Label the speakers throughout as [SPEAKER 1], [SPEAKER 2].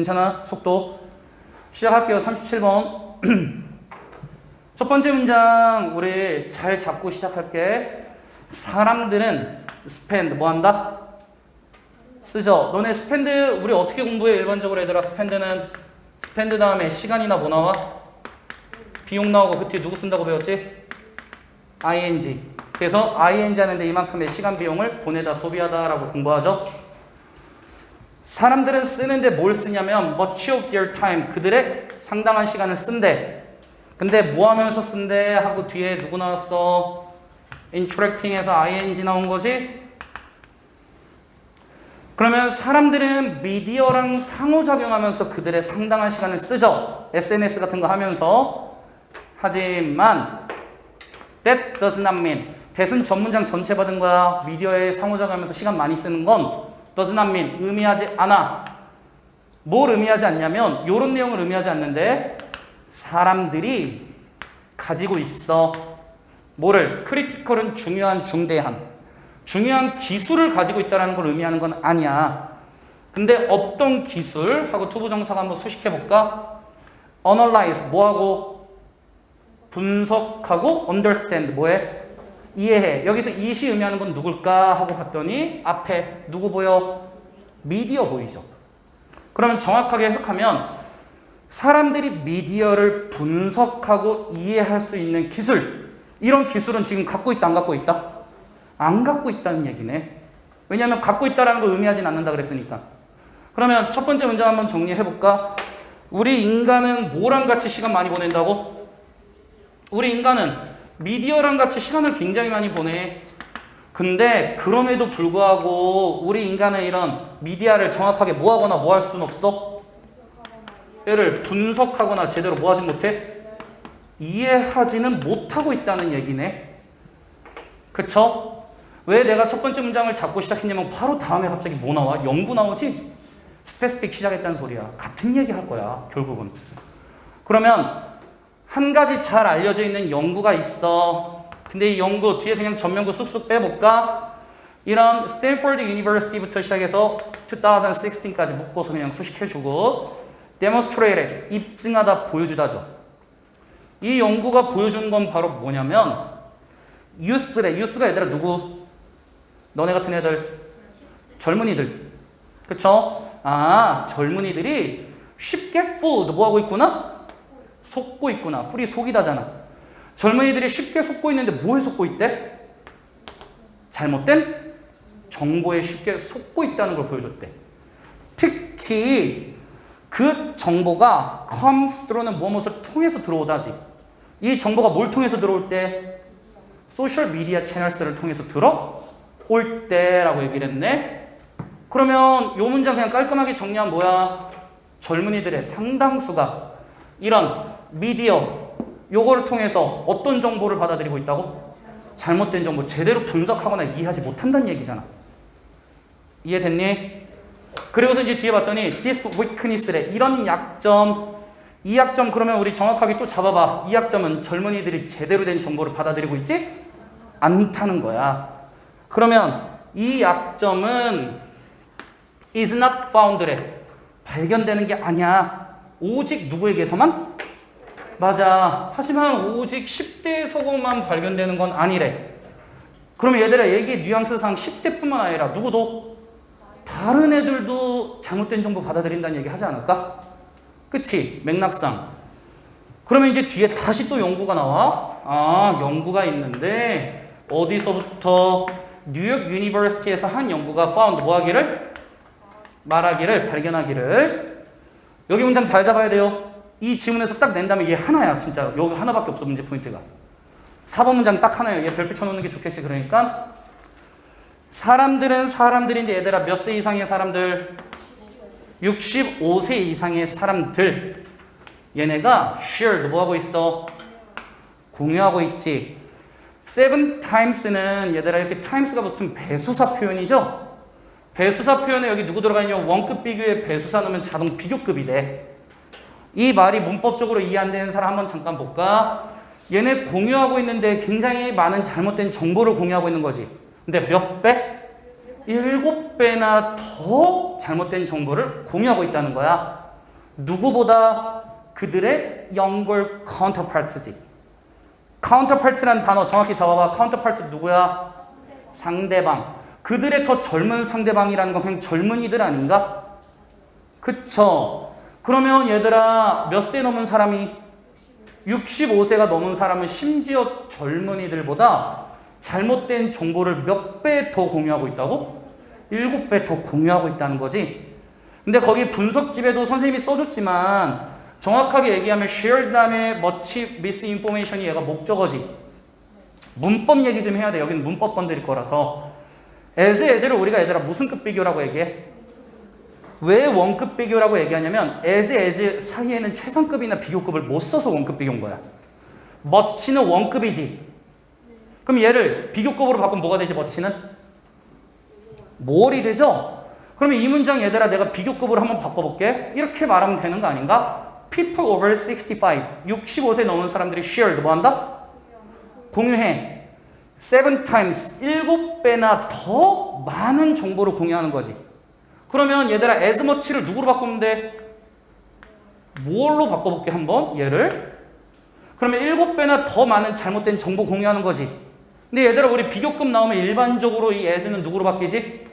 [SPEAKER 1] 괜찮아? 속도. 시작할게요. 37번. 첫 번째 문장 우리 잘 잡고 시작할게. 사람들은 spend 뭐 한다? 쓰죠. 너네 spend 우리 어떻게 공부해? 일반적으로 얘들아 spend는 spend 다음에 시간이나 뭐 나와? 비용 나오고 그 뒤에 누구 쓴다고 배웠지? ing. 그래서 ing 하는데 이만큼의 시간 비용을 보내다 소비하다라고 공부하죠. 사람들은 쓰는데 뭘 쓰냐면 much of their time 그들의 상당한 시간을 쓴대. 근데 뭐 하면서 쓴대 하고 뒤에 누구 나왔어? interacting에서 ing 나온 거지? 그러면 사람들은 미디어랑 상호작용하면서 그들의 상당한 시간을 쓰죠. SNS 같은 거 하면서. 하지만 that does not mean that은 전문장 전체 받은 거야. 미디어에 상호작용하면서 시간 많이 쓰는 건 does not mean 의미하지 않아. 뭘 의미하지 않냐면 이런 내용을 의미하지 않는데 사람들이 가지고 있어. 뭐를? 크리티컬은 중요한 중요한 기술을 가지고 있다는 걸 의미하는 건 아니야. 근데 어떤 기술? 하고 투부정사가 한번 수식해볼까? analyze 뭐하고? 분석하고 understand 뭐해? 이해해. 여기서 이시 의미하는 건 누굴까? 하고 봤더니 앞에 누구 보여? 미디어 보이죠? 그러면 정확하게 해석하면 사람들이 미디어를 분석하고 이해할 수 있는 기술, 이런 기술은 지금 갖고 있다 안 갖고 있다? 안 갖고 있다는 얘기네. 왜냐하면 갖고 있다는 걸 의미하진 않는다 그랬으니까. 그러면 첫 번째 문장 한번 정리해볼까? 우리 인간은 뭐랑 같이 시간 많이 보낸다고? 우리 인간은 미디어랑 같이 시간을 굉장히 많이 보내. 근데 그럼에도 불구하고 우리 인간은 이런 미디어를 정확하게 뭐하거나 뭐 할 수는 없어? 얘를 분석하거나 제대로 뭐 하지 못해? 이해하지는 못하고 있다는 얘기네. 그쵸? 왜 내가 첫 번째 문장을 잡고 시작했냐면 바로 다음에 갑자기 뭐 나와? 연구 나오지? 스페시픽 시작했다는 소리야. 같은 얘기 할 거야 결국은. 그러면 한 가지 잘 알려져 있는 연구가 있어. 근데 이 연구 뒤에 그냥 전면구 쑥쑥 빼볼까? 이런 스탠포드 유니버시티부터 시작해서 2016까지 묶어서 그냥 수식해주고 demonstrate, 입증하다, 보여주다죠. 이 연구가 보여준 건 바로 뭐냐면 유스래. 유스가 얘들아 누구? 너네 같은 애들. 젊은이들. 그쵸? 아, 젊은이들이 쉽게 fooled 뭐하고 있구나? 속고 있구나. fool이 속이다잖아. 젊은이들이 쉽게 속고 있는데 뭐에 속고 있대? 잘못된 정보에 쉽게 속고 있다는 걸 보여줬대. 특히 그 정보가 comes through는 무엇을 통해서 들어오다지. 이 정보가 뭘 통해서 들어올 때? 소셜 미디어 채널스를 통해서 들어올 때라고 얘기를 했네. 그러면 이 문장 그냥 깔끔하게 정리하면 뭐야? 젊은이들의 상당수가 이런 미디어 요거를 통해서 어떤 정보를 받아들이고 있다고? 잘못된 정보 제대로 분석하거나 이해하지 못한다는 얘기잖아. 이해됐니? 그리고서 이제 뒤에 봤더니 this weakness래. 이런 약점. 이 약점 그러면 우리 정확하게 또 잡아봐. 이 약점은 젊은이들이 제대로 된 정보를 받아들이고 있지 않다는 거야. 그러면 이 약점은 is not found래. 발견되는 게 아니야. 오직 누구에게서만? 맞아. 하지만 오직 10대에서만 발견되는 건 아니래. 그러면 얘들아 얘기 뉘앙스상 10대뿐만 아니라 누구도 다른 애들도 잘못된 정보 받아들인다는 얘기 하지 않을까? 그치? 맥락상. 그러면 이제 뒤에 다시 또 연구가 나와. 아, 연구가 있는데 어디서부터? 뉴욕 유니버시티에서 한 연구가 found 뭐 하기를? 말하기를, 발견하기를. 여기 문장 잘 잡아야 돼요. 이 지문에서 딱 낸다면 얘 하나야 진짜. 여기 하나밖에 없어 문제 포인트가. 4번 문장 딱 하나예요. 얘 별표 쳐놓는 게 좋겠지. 그러니까 사람들은 사람들인데 얘들아 몇 세 이상의 사람들? 65세 이상의 사람들. 얘네가 shared 뭐하고 있어? 공유하고 있지. 7 times는 얘들아 이렇게 times가 붙은 배수사 표현이죠. 배수사 표현에 여기 누구 들어가 있냐? 원급 비교에 배수사 넣으면 자동 비교급이 돼. 이 말이 문법적으로 이해 안 되는 사람 한번 잠깐 볼까? 얘네 공유하고 있는데 굉장히 많은 잘못된 정보를 공유하고 있는 거지. 근데 몇 배? 7배나 더 잘못된 정보를 공유하고 있다는 거야. 누구보다 그들의 younger counterparts지. counterpart라는 단어 정확히 적어봐. counterparts 누구야? 상대방. 그들의 더 젊은 상대방이라는 건 그냥 젊은이들 아닌가? 그쵸? 그러면 얘들아 몇 세 넘은 사람이 65세가 넘은 사람은 심지어 젊은이들보다 잘못된 정보를 몇 배 더 공유하고 있다고? 7배 더 공유하고 있다는 거지. 근데 거기 분석집에도 선생님이 써줬지만 정확하게 얘기하면 shared 다음에 much misinformation이 얘가 목적어지. 문법 얘기 좀 해야 돼. 여기는 문법 건드릴 거라서. as를 우리가 얘들아 무슨 급 비교라고 얘기해? 왜 원급 비교라고 얘기하냐면 as 사이에는 최상급이나 비교급을 못 써서 원급 비교인 거야. much는 원급이지. 그럼 얘를 비교급으로 바꾸면 뭐가 되지? much는? more이 되죠? 그러면 이 문장 얘들아 내가 비교급으로 한번 바꿔볼게. 이렇게 말하면 되는 거 아닌가? People over 65, 65세 넘은 사람들이 shared 뭐한다? 공유해. 7 times, 7배나 더 많은 정보를 공유하는 거지. 그러면 얘들아 as much를 누구로 바꾸면 돼? more로 바꿔볼게 한번 얘를. 그러면 7배나 더 많은 잘못된 정보 공유하는 거지. 근데 얘들아 우리 비교급 나오면 일반적으로 이 as는 누구로 바뀌지?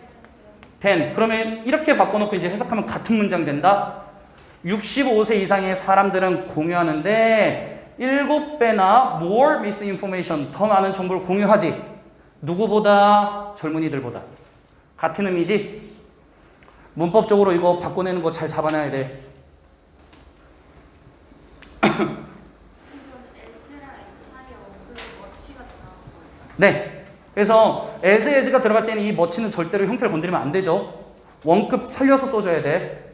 [SPEAKER 1] than. 그러면 이렇게 바꿔놓고 이제 해석하면 같은 문장 된다. 65세 이상의 사람들은 공유하는데 7배나 more misinformation 더 많은 정보를 공유하지. 누구보다? 젊은이들보다. 같은 의미지? 문법적으로 이거 바꿔내는 거 잘 잡아놔야 돼. 네. 그래서 as가 들어갈 때는 이 much는 절대로 형태를 건드리면 안 되죠. 원급 살려서 써줘야 돼.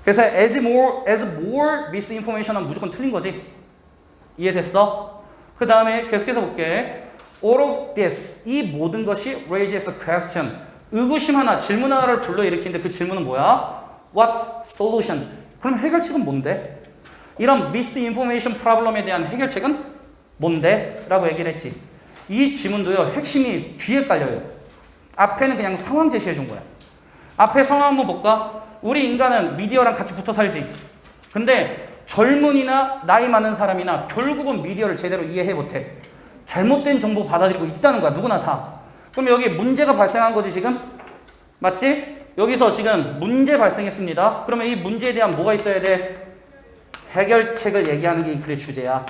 [SPEAKER 1] 그래서 as more misinformation 하면 무조건 틀린 거지. 이해됐어? 그 다음에 계속해서 볼게. All of this, 이 모든 것이 raises a question. 의구심 하나, 질문 하나를 불러일으키는데 그 질문은 뭐야? What solution? 그럼 해결책은 뭔데? 이런 misinformation problem에 대한 해결책은 뭔데? 라고 얘기를 했지. 이 지문도요, 핵심이 뒤에 깔려요. 앞에는 그냥 상황 제시해 준 거야. 앞에 상황 한번 볼까? 우리 인간은 미디어랑 같이 붙어 살지. 근데 젊은이나 나이 많은 사람이나 결국은 미디어를 제대로 이해해 못해. 잘못된 정보 받아들이고 있다는 거야. 누구나 다. 그럼 여기 문제가 발생한 거지 지금? 맞지? 여기서 지금 문제 발생했습니다. 그러면 이 문제에 대한 뭐가 있어야 돼? 해결책을 얘기하는 게 이 글의 주제야.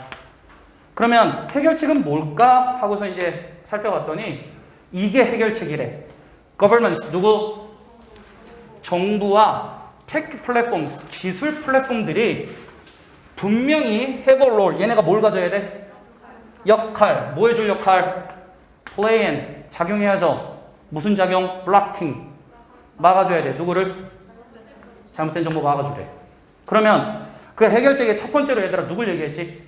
[SPEAKER 1] 그러면 해결책은 뭘까? 하고서 이제 살펴봤더니 이게 해결책이래. Government 누구? 정부와 테크 플랫폼, 기술 플랫폼들이 분명히 have a role. 얘네가 뭘 가져야 돼? 역할. 뭐 해줄 역할? play and. 작용해야죠. 무슨 작용? blocking. 막아줘야 돼. 누구를? 잘못된 정보 막아주래. 그러면 그 해결책의 첫 번째로 얘들아 누굴 얘기했지?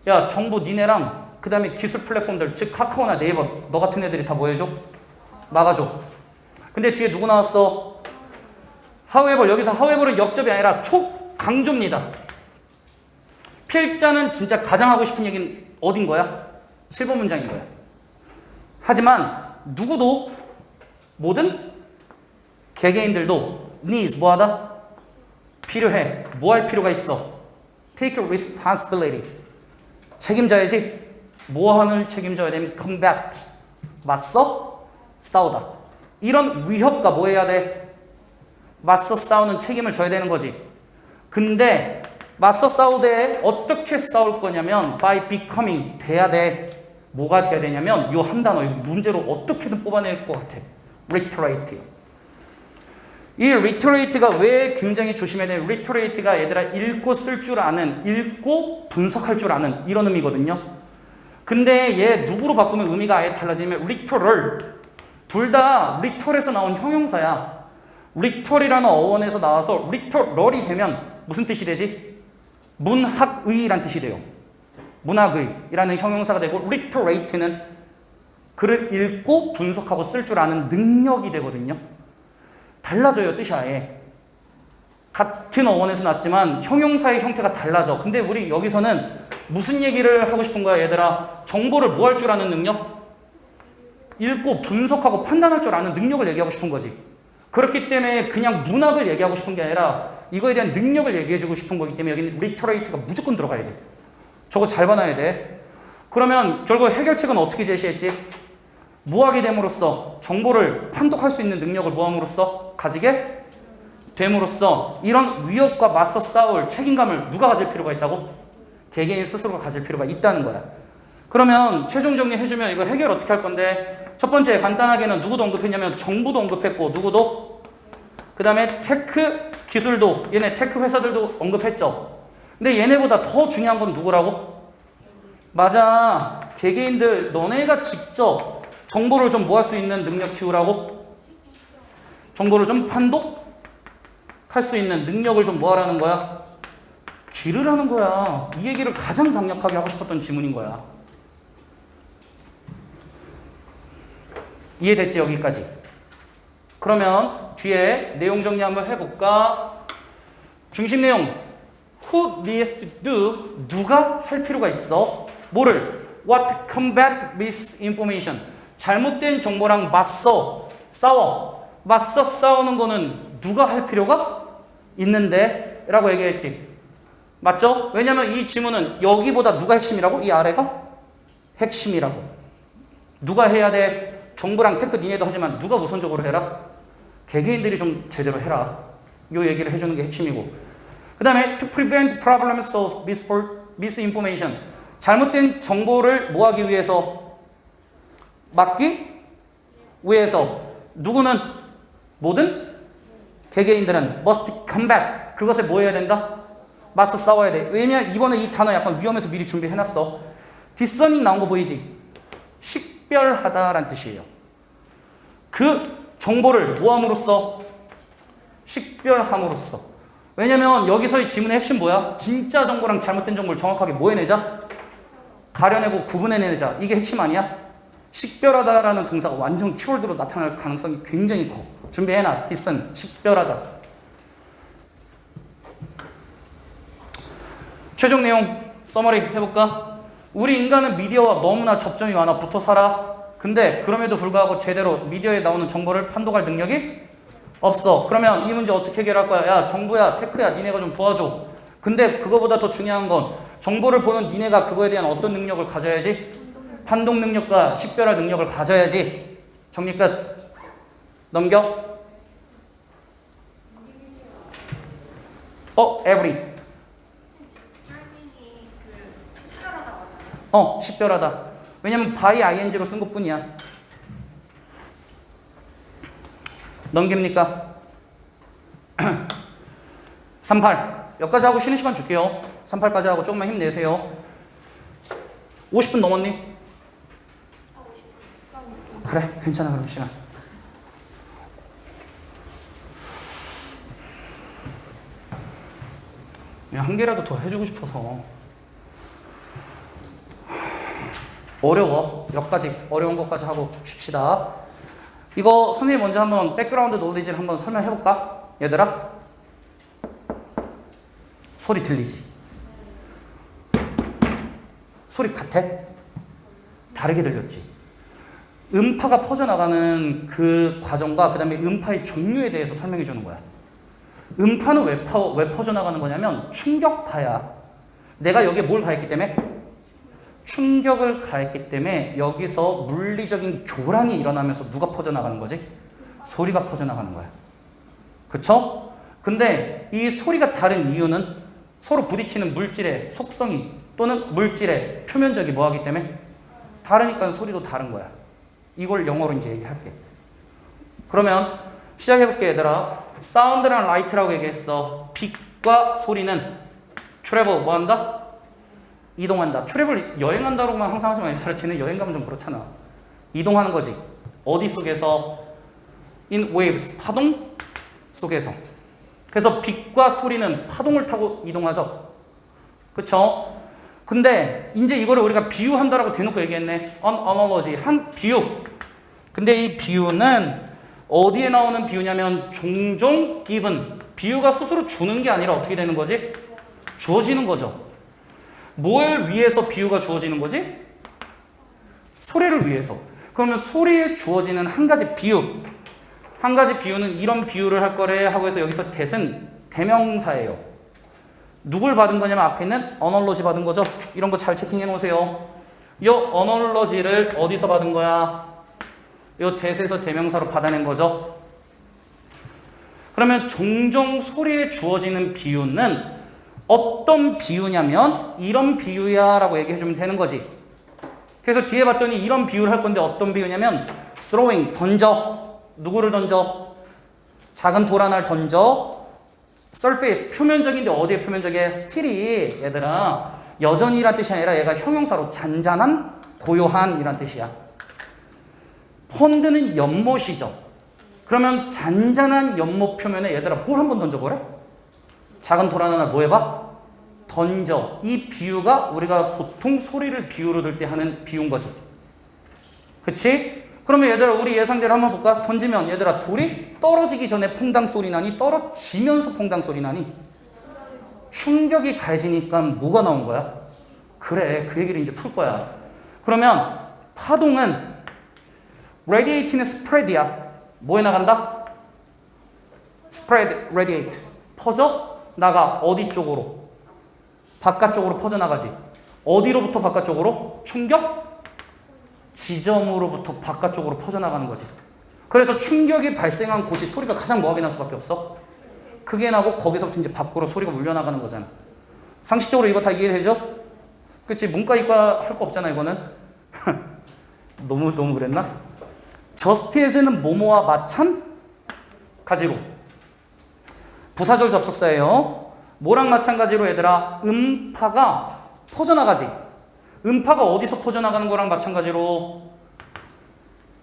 [SPEAKER 1] 야, 정부 니네랑 그 다음에 기술 플랫폼들, 즉 카카오나 네이버 너 같은 애들이 다 뭐 해줘? 막아줘. 근데 뒤에 누구 나왔어? however. 여기서 however는 역접이 아니라 촉강조입니다. 필자는 진짜 가장 하고 싶은 얘기는 어딘 거야? 실버 문장인 거야. 하지만 누구도 모든 개개인들도 needs 뭐하다? 필요해. 뭐 할 필요가 있어? take a responsibility. 책임져야지. 뭐하는 책임져야 되면 combat. 맞서 싸우다. 이런 위협과 뭐 해야 돼? 맞서 싸우는 책임을 져야 되는 거지. 근데 맞서 싸우되 어떻게 싸울 거냐면 by becoming 돼야 돼. 뭐가 돼야 되냐면 요 한 단어, 이 문제로 어떻게든 뽑아낼 것 같아. reiterate. 이 reterate가 왜 굉장히 조심해야 돼? reterate가 얘들아 읽고 쓸 줄 아는, 읽고 분석할 줄 아는 이런 의미거든요. 근데 얘 누구로 바꾸면 의미가 아예 달라지면 literal. 둘 다 literal에서 나온 형용사야. literal이라는 어원에서 나와서 literal이 되면 무슨 뜻이 되지? 문학의란 뜻이 돼요. 문학의라는 형용사가 되고 literate는 글을 읽고 분석하고 쓸 줄 아는 능력이 되거든요. 달라져요, 뜻이 아예. 같은 어원에서 났지만 형용사의 형태가 달라져. 근데 우리 여기서는 무슨 얘기를 하고 싶은 거야, 얘들아? 정보를 뭐 할 줄 아는 능력? 읽고 분석하고 판단할 줄 아는 능력을 얘기하고 싶은 거지. 그렇기 때문에 그냥 문학을 얘기하고 싶은 게 아니라 이거에 대한 능력을 얘기해주고 싶은 거기 때문에 여기는 리터레이트가 무조건 들어가야 돼. 저거 잘 봐놔야 돼. 그러면 결국 해결책은 어떻게 제시했지? 뭐하게 됨으로써 정보를 판독할 수 있는 능력을 뭐함으로써 가지게 됨으로써 이런 위협과 맞서 싸울 책임감을 누가 가질 필요가 있다고? 개개인 스스로가 가질 필요가 있다는 거야. 그러면 최종 정리해주면 이거 해결 어떻게 할 건데, 첫 번째 간단하게는 누구도 언급했냐면 정부도 언급했고 누구도? 그 다음에 테크 기술도, 얘네 테크 회사들도 언급했죠. 근데 얘네보다 더 중요한 건 누구라고? 맞아, 개개인들. 너네가 직접 정보를 좀 모을 수 있는 능력 키우라고? 정보를 좀 판독할 수 있는 능력을 좀 모아라는 거야? 기르라는 거야. 이 얘기를 가장 강력하게 하고 싶었던 지문인 거야. 이해됐지? 여기까지. 그러면 뒤에 내용 정리 한번 해볼까? 중심 내용. Who needs to do? 누가 할 필요가 있어? 뭐를? What to combat misinformation? 잘못된 정보랑 맞서 싸워. 맞서 싸우는 거는 누가 할 필요가 있는데? 라고 얘기했지. 맞죠? 왜냐면 이 지문은 여기보다 누가 핵심이라고? 이 아래가 핵심이라고. 누가 해야 돼? 정부랑 테크 니네도 하지만 누가 우선적으로 해라? 개개인들이 좀 제대로 해라. 요 얘기를 해주는 게 핵심이고. 그 다음에 to prevent problems of misinformation. 잘못된 정보를 뭐하기 위해서? 막기 위해서. 누구는? 모든 개개인들은 must combat. 그것에 뭐 해야 된다? 맞서 싸워야 돼. 왜냐면 이번에 이 단어 약간 위험해서 미리 준비해놨어. 디서닝 나온 거 보이지? 식별하다라는 뜻이에요. 그 정보를 뭐함으로써? 식별함으로써. 왜냐면 여기서의 지문의 핵심 뭐야? 진짜 정보랑 잘못된 정보를 정확하게 뭐 해내자? 가려내고 구분해내자. 이게 핵심 아니야? 식별하다라는 동사가 완전 키워드로 나타날 가능성이 굉장히 커. 준비해놔. 디슨, 식별하다. 최종 내용 서머리 해볼까? 우리 인간은 미디어와 너무나 접점이 많아 붙어 살아. 근데 그럼에도 불구하고 제대로 미디어에 나오는 정보를 판독할 능력이 없어. 그러면 이 문제 어떻게 해결할 거야? 야, 정부야, 테크야, 니네가 좀 도와줘. 근데 그거보다 더 중요한 건 정보를 보는 니네가 그거에 대한 어떤 능력을 가져야지? 판독 능력과 식별할 능력을 가져야지. 정리 끝. 넘겨. every. 식별하다. 왜냐면 by ing로 쓴 것뿐이야. 넘깁니까? 38. 여기까지 하고 쉬는 시간 줄게요. 38까지 하고 조금만 힘내세요. 50분 넘었니? 그래, 괜찮아. 그럼 시간. 그냥 한 개라도 더 해주고 싶어서. 어려워. 여기까지 어려운 것까지 하고 쉽시다. 이거 선생님 먼저 한번 백그라운드 노리지를 한번 설명해볼까? 얘들아, 소리 들리지? 소리 같아? 다르게 들렸지? 음파가 퍼져나가는 그 과정과 그 다음에 음파의 종류에 대해서 설명해 주는 거야. 음파는 왜 퍼져나가는 거냐면 충격파야. 내가 여기에 뭘 가했기 때문에? 충격을 가했기 때문에 여기서 물리적인 교란이 일어나면서 누가 퍼져나가는 거지? 소리가 퍼져나가는 거야. 그쵸? 근데 이 소리가 다른 이유는 서로 부딪히는 물질의 속성이 또는 물질의 표면적이 뭐하기 때문에? 다르니까 소리도 다른 거야. 이걸 영어로 이제 얘기할게. 그러면 시작해볼게 얘들아. 사운드랑 라이트라고 얘기했어. 빛과 소리는 트래블 뭐한다? 이동한다. 트래블 여행한다로만 항상 하지 말고 쟤는 여행 가면 좀 그렇잖아. 이동하는 거지. 어디 속에서? in waves, 파동 속에서. 그래서 빛과 소리는 파동을 타고 이동하죠. 그쵸? 근데 이제 이거를 우리가 비유한다라고 대놓고 얘기했네. analogy, 한 비유. 근데 이 비유는 어디에 나오는 비유냐면 종종 given. 비유가 스스로 주는 게 아니라 어떻게 되는 거지? 주어지는 거죠. 뭘 위해서 비유가 주어지는 거지? 소리를 위해서. 그러면 소리에 주어지는 한 가지 비유. 한 가지 비유는 이런 비유를 할 거래 하고 해서 여기서 that은 대명사예요. 누굴 받은 거냐면 앞에 있는 어널러지 받은 거죠. 이런 거 잘 체킹해 놓으세요. 이 어널러지를 어디서 받은 거야? 이 that에서 대명사로 받아낸 거죠. 그러면 종종 소리에 주어지는 비유는 어떤 비유냐면 이런 비유야 라고 얘기해 주면 되는 거지. 그래서 뒤에 봤더니 이런 비유를 할 건데 어떤 비유냐면 throwing, 던져. 누구를 던져? 작은 돌 하나를 던져. surface, 표면적인데 어디에 표면적이야? still이 얘들아 여전히란 뜻이 아니라 얘가 형용사로 잔잔한, 고요한 이란 뜻이야. 펀드는 연못이죠. 그러면 잔잔한 연못 표면에 얘들아 뭘 한번 던져보래? 작은 돌 하나를 뭐 해봐? 던져. 이 비유가 우리가 보통 소리를 비유로 들 때 하는 비유인 거지. 그치? 그러면 얘들아 우리 예상대로 한번 볼까? 던지면 얘들아 돌이 떨어지기 전에 퐁당 소리 나니? 떨어지면서 퐁당 소리 나니? 충격이 가해지니까 뭐가 나온 거야? 그래, 그 얘기를 이제 풀 거야. 그러면 파동은 radiate는 spread이야. 뭐에 나간다? spread, radiate. 퍼져 나가. 어디 쪽으로? 바깥쪽으로 퍼져나가지. 어디로부터 바깥쪽으로? 충격? 지점으로부터 바깥쪽으로 퍼져나가는 거지. 그래서 충격이 발생한 곳이 소리가 가장 뭐하게 날 수밖에 없어? 크게 나고 거기서부터 이제 밖으로 소리가 울려나가는 거잖아. 상식적으로 이거 다 이해되죠? 그치? 문과 이과 할 거 없잖아 이거는. 너무 그랬나? just as는 뭐뭐와 마찬가지로. 부사절 접속사예요. 뭐랑 마찬가지로 얘들아? 음파가 퍼져나가지. 음파가 어디서 퍼져나가는 거랑 마찬가지로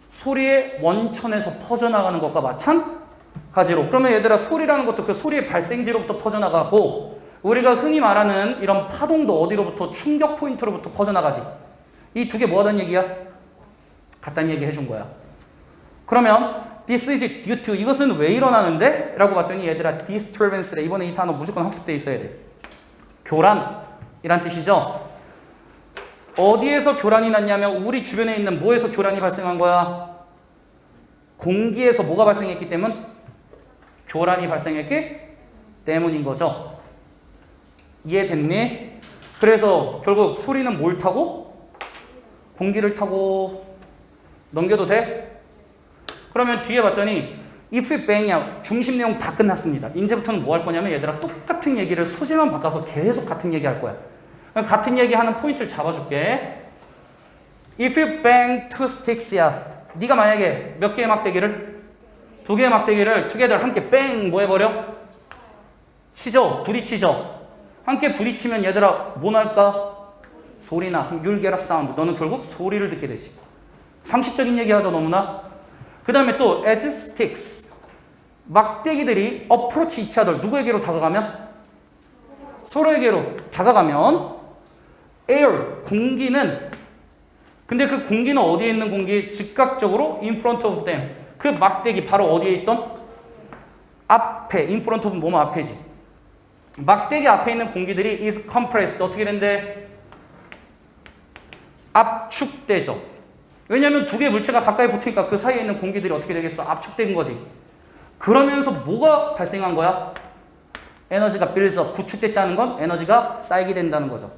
[SPEAKER 1] 소리의 원천에서 퍼져나가는 것과 마찬가지로. 그러면 얘들아 소리라는 것도 그 소리의 발생지로부터 퍼져나가고 우리가 흔히 말하는 이런 파동도 어디로부터? 충격 포인트로부터 퍼져나가지. 이 두 개 뭐 하다는 얘기야? 같다는 얘기 해준 거야. 그러면 this is due to 이것은 왜 일어나는데? 라고 봤더니 얘들아 disturbance래. 이번에 이 단어 무조건 학습돼 있어야 돼. 교란이란 뜻이죠. 어디에서 교란이 났냐면 우리 주변에 있는 뭐에서 교란이 발생한 거야? 공기에서 뭐가 발생했기 때문? 교란이 발생했기 때문인 거죠. 이해됐니? 그래서 결국 소리는 뭘 타고? 공기를 타고. 넘겨도 돼? 그러면 뒤에 봤더니 if it bang이야. 중심 내용 다 끝났습니다. 이제부터는 뭐 할 거냐면 얘들아 똑같은 얘기를 소재만 바꿔서 계속 같은 얘기 할 거야. 같은 얘기하는 포인트를 잡아줄게. If you bang two sticks야. 네가 만약에 몇 개의 막대기를? 두 개의 막대기를 together 함께 bang 뭐 해버려? 치죠. 부딪히죠. 함께 부딪히면 얘들아 뭐 날까? 소리나. You'll get a sound. 너는 결국 소리를 듣게 되지. 상식적인 얘기하죠 너무나. 그 다음에 또 as sticks. 막대기들이 approach each other. 누구에게로 다가가면? 서로에게로 다가가면 air, 공기는 근데 그 공기는 어디에 있는 공기? 즉각적으로 in front of them. 그 막대기 바로 어디에 있던? 앞에. in front of 뭐뭐 앞에지. 막대기 앞에 있는 공기들이 is compressed. 어떻게 된대? 압축되죠. 왜냐하면 두 개의 물체가 가까이 붙으니까 그 사이에 있는 공기들이 어떻게 되겠어? 압축된 거지. 그러면서 뭐가 발생한 거야? 에너지가 builds up. 구축됐다는 건 에너지가 쌓이게 된다는 거죠.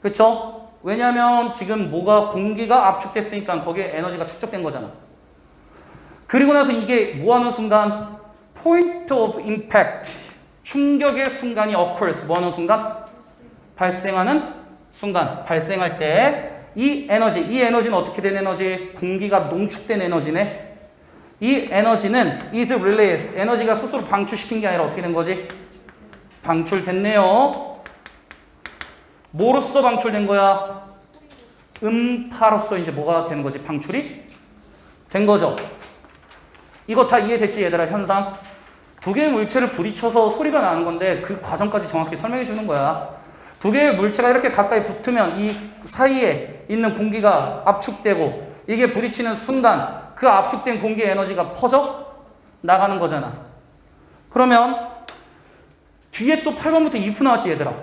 [SPEAKER 1] 그쵸? 왜냐하면 지금 뭐가 공기가 압축됐으니까 거기에 에너지가 축적된 거잖아. 그리고 나서 이게 뭐하는 순간? point of impact. 충격의 순간이 occurs. 뭐하는 순간? 발생하는 순간. 발생할 때 이 에너지는 어떻게 된 에너지? 공기가 농축된 에너지네. 이 에너지는 is released. 에너지가 스스로 방출시킨 게 아니라 어떻게 된 거지? 방출됐네요. 뭐로써 방출된 거야? 음파로서 이제 뭐가 되는 거지? 방출이 된 거죠. 이거 다 이해됐지 얘들아? 현상. 두 개의 물체를 부딪혀서 소리가 나는 건데 그 과정까지 정확히 설명해 주는 거야. 두 개의 물체가 이렇게 가까이 붙으면 이 사이에 있는 공기가 압축되고 이게 부딪히는 순간 그 압축된 공기의 에너지가 퍼져 나가는 거잖아. 그러면 뒤에 또 8번부터 if 나왔지 얘들아.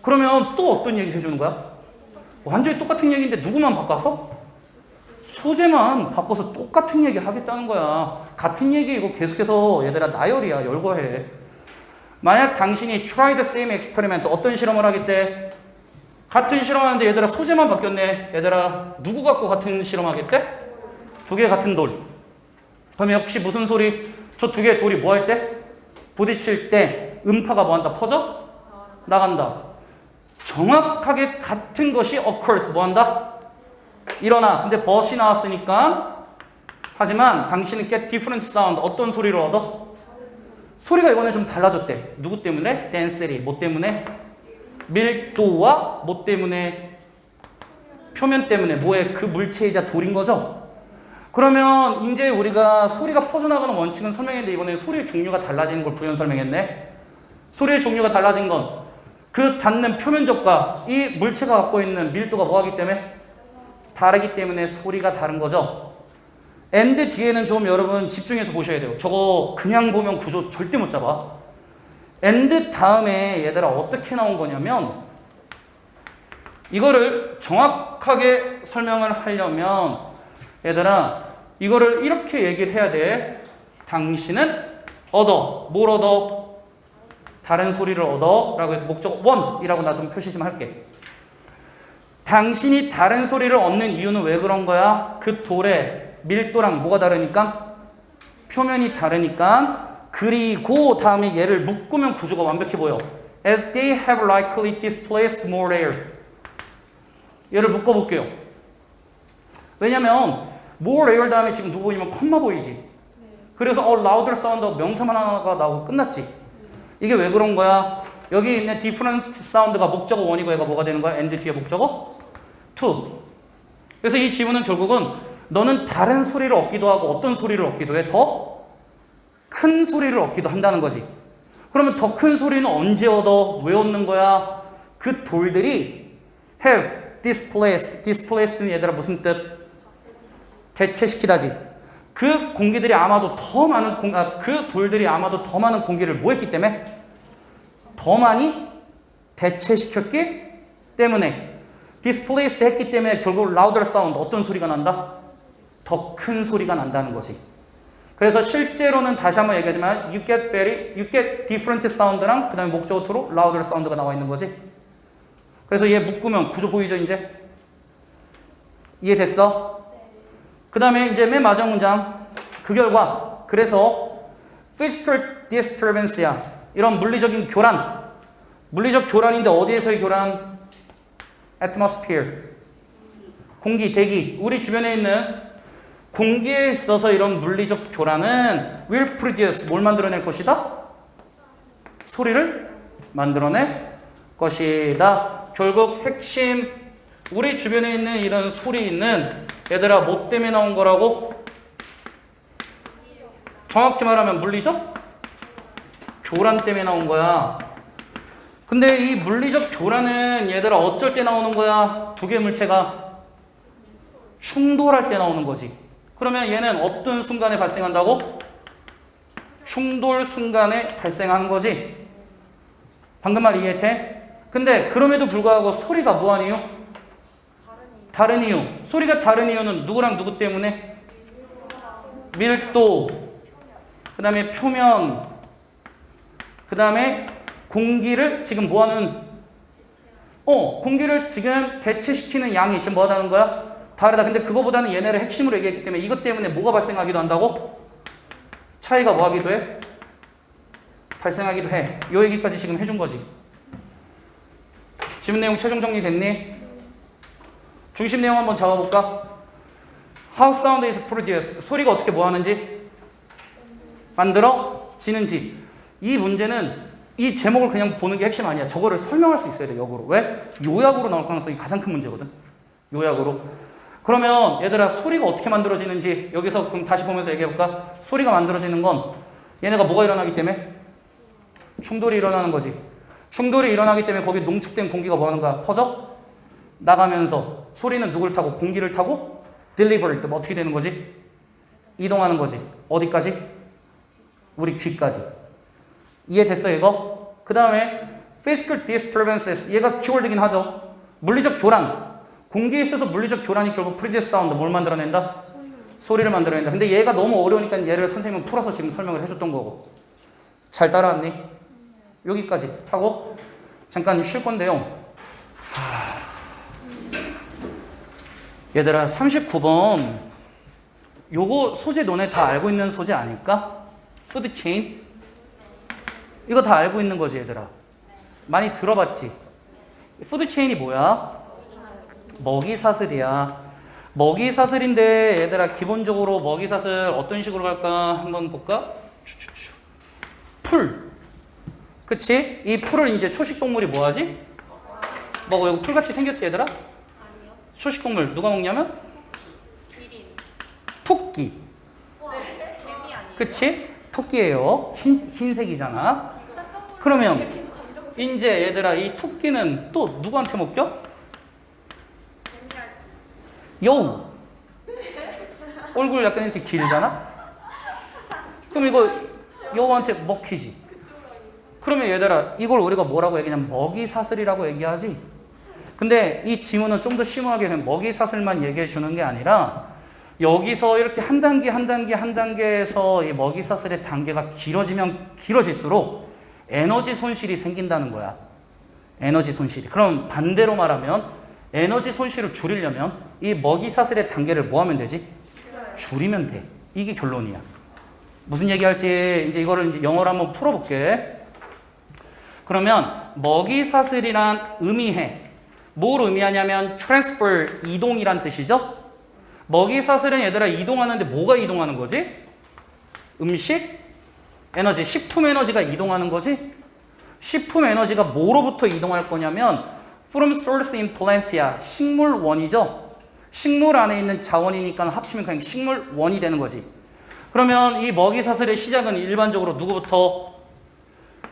[SPEAKER 1] 그러면 또 어떤 얘기 해주는 거야? 완전히 똑같은 얘기인데 누구만 바꿔서? 소재만 바꿔서 똑같은 얘기 하겠다는 거야. 같은 얘기 이거 계속해서 얘들아 나열이야. 열거해. 만약 당신이 try the same experiment 어떤 실험을 하겠대? 같은 실험하는데 얘들아 소재만 바뀌었네. 얘들아 누구 갖고 같은 실험하겠대? 두 개의 같은 돌. 그럼 역시 무슨 소리? 저 두 개의 돌이 뭐 할 때? 부딪힐 때 음파가 뭐 한다? 퍼져? 나간다. 정확하게 같은 것이 occurs 뭐 한다? 일어나. 근데 but이 나왔으니까 하지만 당신은 get different sound 어떤 소리를 얻어? 소리가 이번에 좀 달라졌대. 누구 때문에? density 뭐 때문에? 밀도와 뭐 때문에? 표면 때문에. 뭐의 그 물체이자 돌인 거죠? 그러면 이제 우리가 소리가 퍼져나가는 원칙은 설명했는데 이번에 소리의 종류가 달라지는 걸 부연 설명했네. 소리의 종류가 달라진 건 그 닿는 표면적과 이 물체가 갖고 있는 밀도가 뭐하기 때문에? 다르기 때문에 소리가 다른 거죠. and 뒤에는 좀 여러분 집중해서 보셔야 돼요. 저거 그냥 보면 구조 절대 못 잡아. and 다음에 얘들아 어떻게 나온 거냐면 이거를 정확하게 설명을 하려면 얘들아 이거를 이렇게 얘기를 해야 돼. 당신은 얻어. 뭘 얻어? 다른 소리를 얻어 라고 해서 목적 원이라고 나 좀 표시 좀 할게. 당신이 다른 소리를 얻는 이유는 왜 그런 거야? 그 돌의 밀도랑 뭐가 다르니까? 표면이 다르니까. 그리고 다음에 얘를 묶으면 구조가 완벽해 보여. As they have likely displaced more air. 얘를 묶어볼게요. 왜냐면 more air 다음에 지금 누구 보이면 컴마 보이지? 그래서 louder sound 명사만 하나가 나오고 끝났지? 이게 왜 그런 거야? 여기 있는 different sound가 목적어 원이고 얘가 뭐가 되는 거야? and 뒤에 목적어? to. 그래서 이 지문은 결국은 너는 다른 소리를 얻기도 하고 어떤 소리를 얻기도 해? 더 큰 소리를 얻기도 한다는 거지. 그러면 더 큰 소리는 언제 얻어? 왜 얻는 거야? 그 돌들이 have displaced. displaced는 얘들아 무슨 뜻? 대체시키다지. 그 공기들이 아마도 더 많은 그 돌들이 아마도 더 많은 공기를 뭐 했기 때문에? 더 많이 대체시켰기 때문에. displaced 했기 때문에 결국 louder sound 어떤 소리가 난다? 더 큰 소리가 난다는 거지. 그래서 실제로는 다시 한번 얘기하지만 you get different sound랑 그 다음에 목적어 to로 louder sound가 나와 있는 거지. 그래서 얘 묶으면 구조 보이죠 이제? 이해됐어? 그 다음에 이제 맨 마지막 문장 그 결과 그래서 physical disturbance야. 이런 물리적인 교란. 물리적 교란인데 어디에서의 교란? atmosphere. 공기, 대기. 우리 주변에 있는 공기에 있어서 이런 물리적 교란은 will produce 뭘 만들어낼 것이다? 소리를 만들어낼 것이다. 결국 핵심 우리 주변에 있는 이런 소리는 얘들아 뭐 때문에 나온 거라고? 정확히 말하면 물리적 교란 때문에 나온 거야. 근데 이 물리적 교란은 얘들아 어쩔 때 나오는 거야? 두 개의 물체가 충돌할 때 나오는 거지. 그러면 얘는 어떤 순간에 발생한다고? 충돌 순간에 발생하는 거지. 방금 말 이해돼? 근데 그럼에도 불구하고 소리가 뭐한 이유? 다른 이유. 소리가 다른 이유는 누구랑 누구 때문에? 밀도, 그 다음에 표면, 그 다음에 공기를 지금 뭐하는? 공기를 지금 대체시키는 양이 지금 뭐하다는 거야? 다르다. 근데 그거보다는 얘네를 핵심으로 얘기했기 때문에 이것 때문에 뭐가 발생하기도 한다고? 차이가 뭐하기도 해? 발생하기도 해. 요 얘기까지 지금 해준 거지. 지문 내용 최종 정리됐니? 중심 내용 한번 잡아볼까? How sound is produced. 소리가 어떻게 뭐하는지? 만들어지는지. 이 문제는 이 제목을 그냥 보는 게 핵심 아니야. 저거를 설명할 수 있어야 돼, 역으로. 왜? 요약으로 나올 가능성이 가장 큰 문제거든. 요약으로. 그러면 얘들아 소리가 어떻게 만들어지는지 여기서 그럼 다시 보면서 얘기해볼까? 소리가 만들어지는 건 얘네가 뭐가 일어나기 때문에? 충돌이 일어나는 거지. 충돌이 일어나기 때문에 거기 농축된 공기가 뭐 하는 거야? 퍼져? 나가면서 소리는 누굴 타고? 공기를 타고? deliver 때 뭐 어떻게 되는 거지? 이동하는 거지. 어디까지? 우리 귀까지. 이해됐어 이거? 그 다음에 physical disturbances 얘가 키워드긴 하죠. 물리적 교란. 공기에 있어서 물리적 교란이 결국 프리듀스 사운드 뭘 만들어낸다? 소리를 만들어낸다. 근데 얘가 너무 어려우니까 얘를 선생님은 풀어서 지금 설명을 해줬던 거고. 잘 따라왔니? 여기까지 하고 잠깐 쉴 건데요. 얘들아 39번 요거 소재 너네 다 알고 있는 소재 아닐까? 푸드 체인 이거 다 알고 있는 거지 얘들아. 많이 들어봤지? 푸드 체인이 뭐야? 먹이 사슬이야. 먹이 사슬인데 얘들아 기본적으로 먹이 사슬 어떤 식으로 갈까 한번 볼까? 풀. 그치? 이 풀을 이제 초식 동물이 뭐 하지? 먹어. 이거 풀같이 생겼지 얘들아?
[SPEAKER 2] 아니요.
[SPEAKER 1] 초식 동물 누가 먹냐면?
[SPEAKER 2] 기린.
[SPEAKER 1] 토끼.
[SPEAKER 2] 네. 개미 아니에요?
[SPEAKER 1] 그치? 토끼예요. 흰색이잖아. 그러면
[SPEAKER 2] 개미는 검정색.
[SPEAKER 1] 이제 얘들아 이 토끼는 또 누구한테 먹겨?
[SPEAKER 2] 개미할
[SPEAKER 1] 여우. 얼굴 약간 이렇게 길잖아? 그럼 이거 여우한테 먹히지. 그러면 얘들아 이걸 우리가 뭐라고 얘기하냐면 먹이사슬이라고 얘기하지. 근데 이 지문은 좀 더 심오하게 그냥 먹이사슬만 얘기해 주는 게 아니라 여기서 이렇게 한 단계 한 단계 한 단계에서 이 먹이사슬의 단계가 길어지면 길어질수록 에너지 손실이 생긴다는 거야. 에너지 손실이. 그럼 반대로 말하면 에너지 손실을 줄이려면 이 먹이사슬의 단계를 뭐 하면 되지? 줄이면 돼. 이게 결론이야. 무슨 얘기할지 이제 이거를 이제 영어로 한번 풀어볼게. 그러면 먹이사슬이란 의미해. 뭘 의미하냐면 transfer, 이동이란 뜻이죠. 먹이사슬은 얘들아 이동하는데 뭐가 이동하는 거지? 음식, 에너지, 식품 에너지가 이동하는 거지. 식품 에너지가 뭐로부터 이동할 거냐면 from source in plant이야. 식물원이죠. 식물 안에 있는 자원이니까 합치면 그냥 식물원이 되는 거지. 그러면 이 먹이사슬의 시작은 일반적으로 누구부터?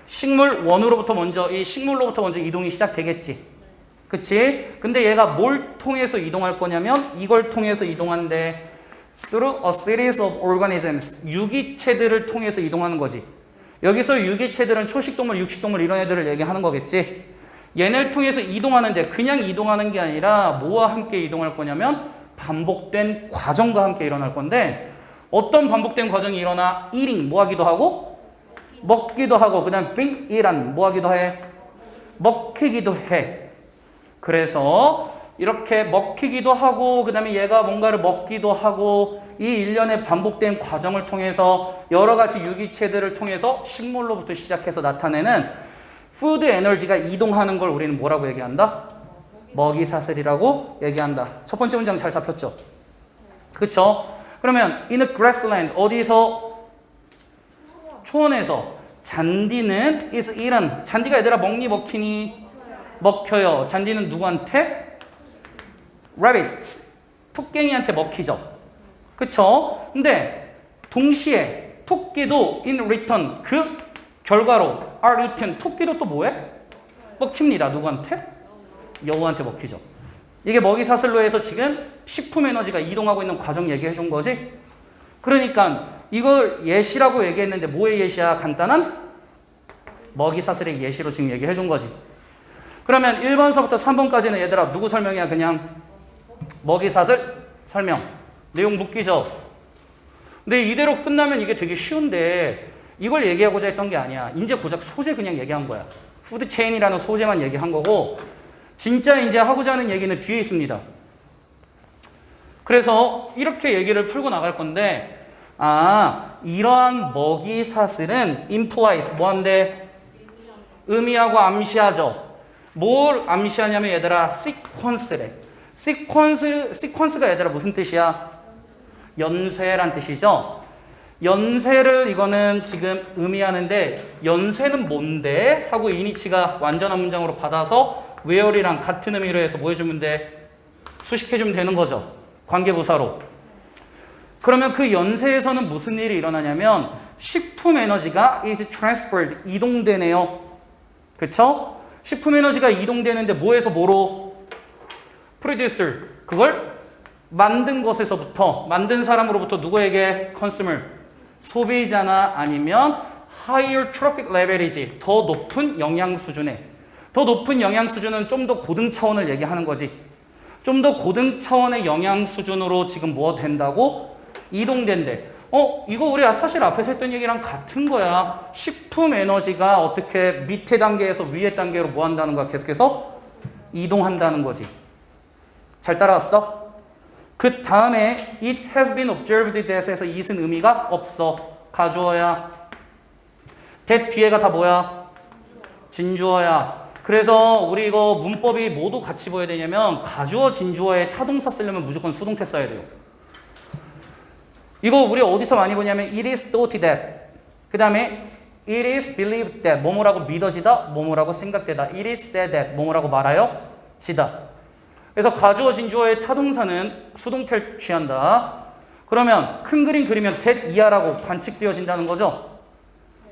[SPEAKER 1] 식물원으로부터 먼저, 이 식물로부터 먼저 이동이 시작되겠지. 그치? 근데 얘가 뭘 통해서 이동할 거냐면 이걸 통해서 이동하는데 through a series of organisms, 유기체들을 통해서 이동하는 거지. 여기서 유기체들은 초식동물, 육식동물 이런 애들을 얘기하는 거겠지. 얘네를 통해서 이동하는데 그냥 이동하는 게 아니라 뭐와 함께 이동할 거냐면 반복된 과정과 함께 일어날 건데 어떤 반복된 과정이 일어나? eating, 뭐 하기도 하고? 먹기도 하고, 그 다음 bring, eat한, 뭐 하기도 해? 먹히기도 해. 그래서 이렇게 먹히기도 하고 그 다음에 얘가 뭔가를 먹기도 하고 이 일련의 반복된 과정을 통해서 여러 가지 유기체들을 통해서 식물로부터 시작해서 나타내는 푸드 에너지가 이동하는 걸 우리는 뭐라고 얘기한다? 먹이사슬이라고 얘기한다. 첫 번째 문장 잘 잡혔죠? 그쵸? 그러면 in a grassland 어디서? 초원에서 잔디는 is eaten. 잔디가 얘들아 먹니 먹히니? 먹혀요. 잔디는 누구한테? rabbits. 토깽이한테 먹히죠. 그쵸? 근데 동시에 토끼도 in return 그 결과로 are eaten. 토끼도 또 뭐해? 먹힙니다. 누구한테? 여우한테 먹히죠. 이게 먹이사슬로 해서 지금 식품 에너지가 이동하고 있는 과정 얘기해 준 거지. 그러니까 이걸 예시라고 얘기했는데 뭐의 예시야? 간단한 먹이사슬의 예시로 지금 얘기해 준 거지. 그러면 1번서부터 3번까지는 얘들아 누구 설명이야? 그냥 먹이사슬 설명. 내용 묶이죠? 근데 이대로 끝나면 이게 되게 쉬운데 이걸 얘기하고자 했던 게 아니야. 이제 고작 소재 그냥 얘기한 거야. 푸드체인이라는 소재만 얘기한 거고 진짜 이제 하고자 하는 얘기는 뒤에 있습니다. 그래서 이렇게 얘기를 풀고 나갈 건데 이러한 먹이사슬은 implies 뭐한데? 의미하고 암시하죠. 뭘 암시하냐면 얘들아 sequence래. sequence가 얘들아 무슨 뜻이야? 연쇄란 뜻이죠. 연쇄를 이거는 지금 의미하는데 연쇄는 뭔데? 하고 이니치가 완전한 문장으로 받아서 where이랑 같은 의미로 해서 뭐 해주면 돼? 수식해주면 되는 거죠. 관계부사로. 그러면 그 연쇄에서는 무슨 일이 일어나냐면 식품 에너지가 is transferred, 이동되네요. 그쵸? 식품 에너지가 이동되는데 뭐에서 뭐로? producer, 그걸 만든 것에서부터, 만든 사람으로부터 누구에게? consumer, 소비자나 아니면 higher trophic level이지, 더 높은 영양 수준에. 더 높은 영양 수준은 좀 더 고등 차원을 얘기하는 거지. 좀 더 고등 차원의 영양 수준으로 지금 뭐 된다고? 이동된대. 이거 우리 사실 앞에서 했던 얘기랑 같은 거야. 식품 에너지가 어떻게 밑에 단계에서 위에 단계로 뭐 한다는 거야? 계속해서 이동한다는 거지. 잘 따라왔어? 그 다음에 it has been observed that에서 it은 의미가 없어. 가주어야. that 뒤에가 다 뭐야? 진주어야. 그래서 우리 이거 문법이 뭐도 같이 보여야 되냐면 가주어 진주어에 타동사 쓰려면 무조건 수동태 써야 돼요. 이거 우리 어디서 많이 보냐면 it is thought that, 그 다음에 it is believed that, 뭐뭐라고 믿어지다, 뭐뭐라고 생각되다. it is said that, 뭐뭐라고 말하여 지다. 그래서 가주어 진주어의 타동사는 수동태를 취한다. 그러면 큰 그림 그리면 that 이하라고 관측되어진다는 거죠.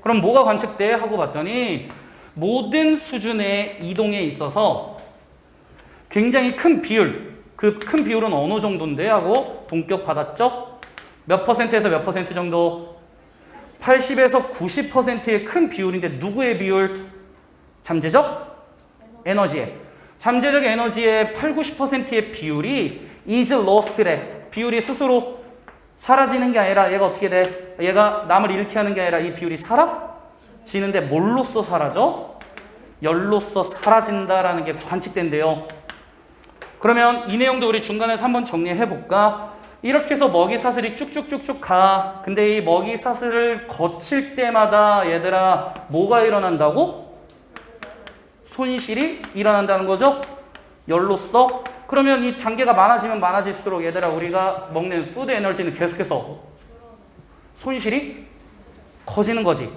[SPEAKER 1] 그럼 뭐가 관측돼? 하고 봤더니 모든 수준의 이동에 있어서 굉장히 큰 비율, 그 큰 비율은 어느 정도인데? 하고 동격 받았죠? 몇 퍼센트에서 몇 퍼센트 정도? 80에서 90%의 큰 비율인데 누구의 비율? 잠재적 에너지의. 잠재적 에너지의 8, 90%의 비율이 is lost래. 비율이 스스로 사라지는 게 아니라 얘가 어떻게 돼? 얘가 남을 잃게 하는 게 아니라 이 비율이 사라지는데 뭘로써 사라져? 열로써 사라진다라는 게 관측된대요. 그러면 이 내용도 우리 중간에서 한번 정리해 볼까? 이렇게 해서 먹이 사슬이 쭉쭉쭉쭉 가. 근데 이 먹이 사슬을 거칠 때마다 얘들아 뭐가 일어난다고? 손실이 일어난다는 거죠? 열로써. 그러면 이 단계가 많아지면 많아질수록 얘들아 우리가 먹는 푸드 에너지는 계속해서 손실이 커지는 거지.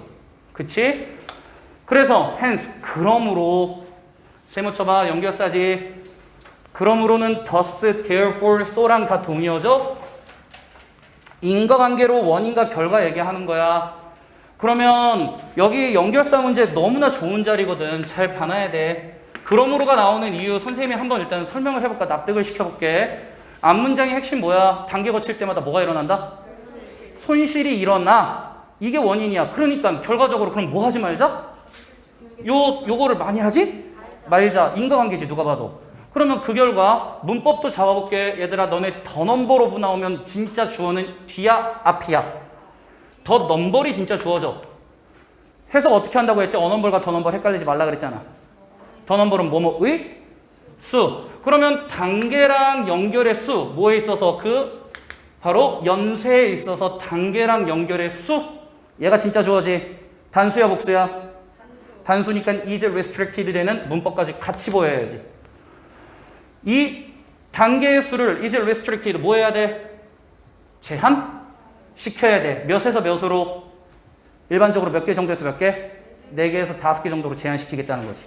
[SPEAKER 1] 그치? 그래서 hence 그러므로 세모 쳐봐. 연결사지. 그러므로는 thus, therefore, so랑 다 동의어죠? 인과관계로 원인과 결과 얘기하는 거야. 그러면 여기 연결사 문제 너무나 좋은 자리거든. 잘 봐놔야 돼. 그러므로가 나오는 이유 선생님이 한번 일단 설명을 해볼까? 납득을 시켜볼게. 앞문장의 핵심 뭐야? 단계 거칠 때마다 뭐가 일어난다? 손실이 일어나. 이게 원인이야. 그러니까 결과적으로 그럼 뭐 하지 말자? 요거를 많이 하지? 말자. 인과관계지 누가 봐도. 그러면 그 결과 문법도 잡아볼게. 얘들아 너네 더 넘버로 나오면 진짜 주어는 뒤야 앞이야. 더 넘버리 진짜 주어져. 해석 어떻게 한다고 했지? 어넘벌과 더 넘버 헷갈리지 말라 그랬잖아. 더 넘버는 뭐뭐의 수. 그러면 단계랑 연결의 수 뭐에 있어서? 그 바로 연쇄에 있어서 단계랑 연결의 수. 얘가 진짜 주어지. 단수야 복수야? 단수니까 is restricted 되는 문법까지 같이 보여야지. 이 단계의 수를 is restricted 뭐 해야 돼? 제한 시켜야 돼. 몇에서 몇으로? 일반적으로 몇 개 정도에서 몇 개? 4개에서 5개 정도로 제한시키겠다는 거지.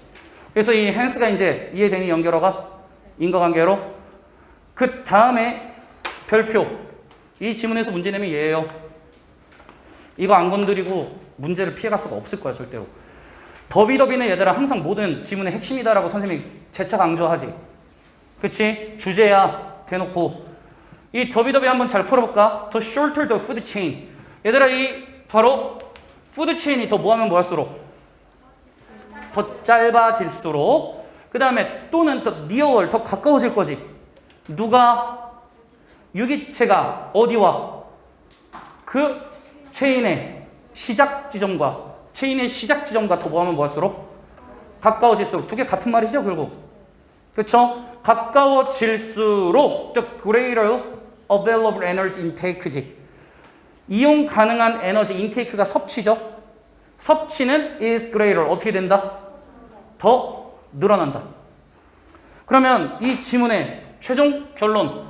[SPEAKER 1] 그래서 이 hence가 이제 이해되니 연결어가? 인과관계로. 그 다음에 별표. 이 지문에서 문제 내면 얘예요. 이거 안 건드리고 문제를 피해갈 수가 없을 거야 절대로. 더비더비는 얘들아 항상 모든 지문의 핵심이다라고 선생님이 재차 강조하지. 그치? 주제야 대놓고. 이 더비더비 한번 잘 풀어볼까? 더 shorter the food chain. 얘들아 이 바로 food chain이 더 뭐하면 뭐할수록 더 짧아질수록 그 다음에 또는 더 nearer 더 가까워질 거지. 누가? 유기체가 어디와? 그 체인의 시작 지점과 체인의 시작 지점과 더 뭐하면 뭐할수록 가까워질수록. 두 개 같은 말이죠 결국. 그쵸? 가까워질수록 the greater available energy intake지. 이용 가능한 에너지 인테이크가 섭취죠. 섭취는 is greater 어떻게 된다? 더 늘어난다. 그러면 이 지문의 최종 결론.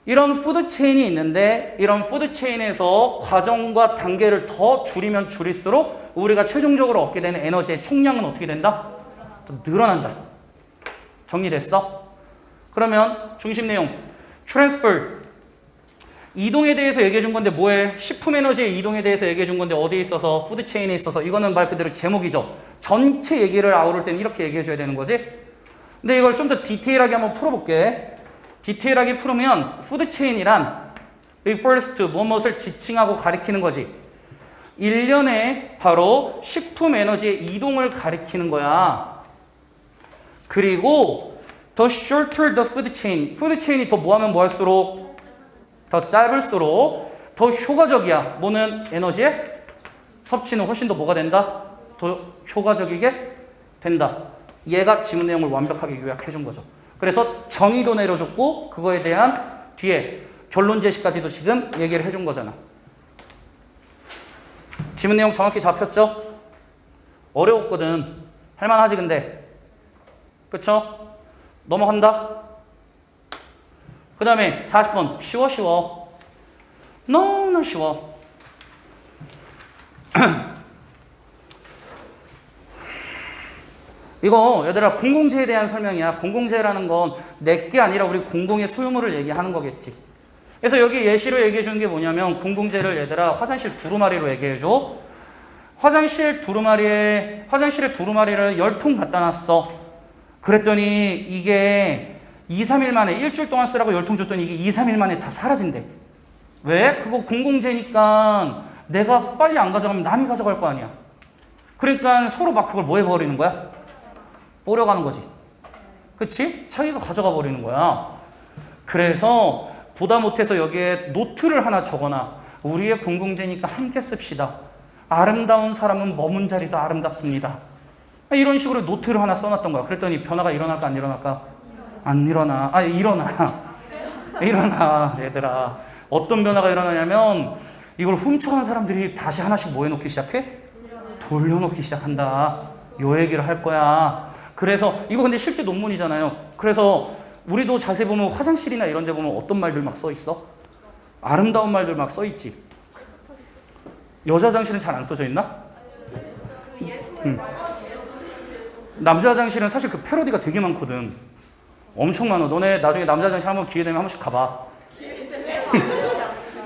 [SPEAKER 1] 이런 푸드 체인이 있는데 이런 푸드 체인에서 과정과 단계를 더 줄이면 줄일수록 우리가 최종적으로 얻게 되는 에너지의 총량은 어떻게 된다? 더 늘어난다. 정리됐어? 그러면 중심 내용 transfer 이동에 대해서 얘기해 준 건데 뭐해? 식품 에너지의 이동에 대해서 얘기해 준 건데 어디에 있어서? 푸드 체인에 있어서. 이거는 말 그대로 제목이죠. 전체 얘기를 아우를 때는 이렇게 얘기해 줘야 되는 거지. 근데 이걸 좀 더 디테일하게 한번 풀어볼게. 디테일하게 풀으면 푸드 체인이란 refers to 무엇을 지칭하고 가리키는 거지. 일련의 바로 식품 에너지의 이동을 가리키는 거야. 그리고 The shorter the food chain. food chain이 더 뭐하면 뭐할수록 더 짧을수록 더 효과적이야. 뭐는 에너지의 섭취는 훨씬 더 뭐가 된다? 더 효과적이게 된다. 얘가 지문 내용을 완벽하게 요약해 준 거죠. 그래서 정의도 내려줬고 그거에 대한 뒤에 결론 제시까지도 지금 얘기를 해준 거잖아. 지문 내용 정확히 잡혔죠? 어려웠거든. 할만하지 근데. 그쵸? 넘어간다. 그 다음에 40번. 쉬워. 너무나 쉬워. 이거 얘들아 공공재에 대한 설명이야. 공공재라는 건 내게 아니라 우리 공공의 소유물을 얘기하는 거겠지. 그래서 여기 예시로 얘기해 주는 게 뭐냐면 공공재를 얘들아 화장실 두루마리로 얘기해 줘. 화장실에 두루마리를 10통 갖다 놨어. 그랬더니 이게 2, 3일 만에 일주일 동안 쓰라고 10통 줬더니 이게 2, 3일 만에 다 사라진대. 왜? 그거 공공재니까 내가 빨리 안 가져가면 남이 가져갈 거 아니야. 그러니까 서로 막 그걸 뭐 해버리는 거야? 뽀려가는 거지. 그치? 자기가 가져가 버리는 거야. 그래서 보다 못해서 여기에 노트를 하나 적어놔. 우리의 공공재니까 함께 씁시다. 아름다운 사람은 머문 자리도 아름답습니다. 이런 식으로 노트를 하나 써놨던 거야. 그랬더니 변화가 일어날까 안 일어날까? 안 일어나. 일어나 얘들아. 어떤 변화가 일어나냐면 이걸 훔쳐간 사람들이 다시 하나씩 뭐 해놓기 시작해? 돌려놓기 시작한다. 요 얘기를 할 거야. 그래서 이거 근데 실제 논문이잖아요. 그래서 우리도 자세히 보면 화장실이나 이런 데 보면 어떤 말들 막 써 있어? 아름다운 말들 막 써 있지. 여자 화장실은 잘 안 써져 있나? 남자 화장실은 사실 그 패러디가 되게 많거든. 엄청 많아. 너네 나중에 남자 화장실 한번 기회 되면 한 번씩 가봐.